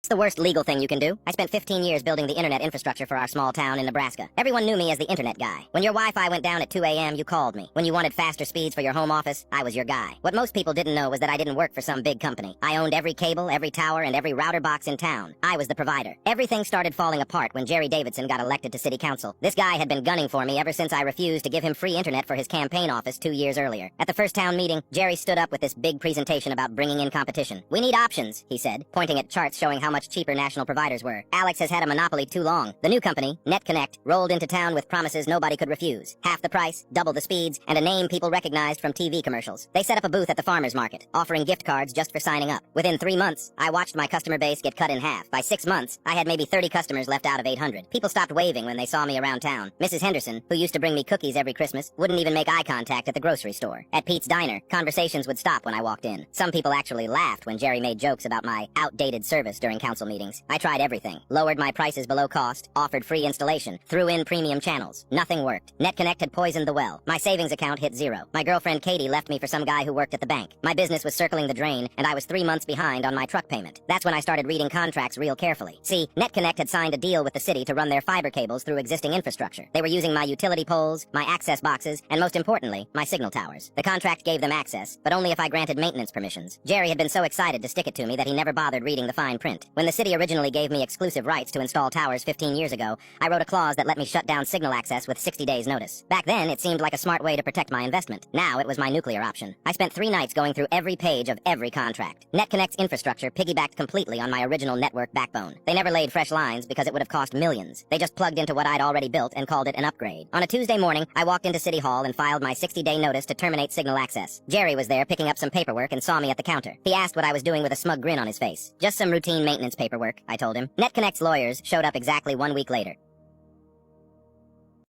It's the worst legal thing you can do. I spent 15 years building the internet infrastructure for our small town in Nebraska. Everyone knew me as the internet guy. When your Wi-Fi went down at 2 a.m., you called me. When you wanted faster speeds for your home office, I was your guy. What most people didn't know was that I didn't work for some big company. I owned every cable, every tower, and every router box in town. I was the provider. Everything started falling apart when Jerry Davidson got elected to city council. This guy had been gunning for me ever since I refused to give him free internet for his campaign office 2 years earlier. At the first town meeting, Jerry stood up with this big presentation about bringing in competition. "We need options," he said, pointing at charts showing how much cheaper national providers were. "Alex has had a monopoly too long." The new company, NetConnect, rolled into town with promises nobody could refuse. Half the price, double the speeds, and a name people recognized from TV commercials. They set up a booth at the farmer's market, offering gift cards just for signing up. Within 3 months, I watched my customer base get cut in half. By 6 months, I had maybe 30 customers left out of 800. People stopped waving when they saw me around town. Mrs. Henderson, who used to bring me cookies every Christmas, wouldn't even make eye contact at the grocery store. At Pete's Diner, conversations would stop when I walked in. Some people actually laughed when Jerry made jokes about my outdated service during council meetings. I tried everything. Lowered my prices below cost, offered free installation, threw in premium channels. Nothing worked. NetConnect had poisoned the well. My savings account hit zero. My girlfriend Katie left me for some guy who worked at the bank. My business was circling the drain, and I was 3 months behind on my truck payment. That's when I started reading contracts real carefully. See, NetConnect had signed a deal with the city to run their fiber cables through existing infrastructure. They were using my utility poles, my access boxes, and most importantly, my signal towers. The contract gave them access, but only if I granted maintenance permissions. Jerry had been so excited to stick it to me that he never bothered reading the fine print. When the city originally gave me exclusive rights to install towers 15 years ago, I wrote a clause that let me shut down signal access with 60 days notice. Back then, it seemed like a smart way to protect my investment. Now it was my nuclear option. I spent 3 nights going through every page of every contract. NetConnect's infrastructure piggybacked completely on my original network backbone. They never laid fresh lines because it would have cost millions. They just plugged into what I'd already built and called it an upgrade. On a Tuesday morning, I walked into City Hall and filed my 60-day notice to terminate signal access. Jerry was there picking up some paperwork and saw me at the counter. He asked what I was doing with a smug grin on his face. "Just some routine maintenance paperwork," I told him. NetConnect's lawyers showed up exactly 1 week later.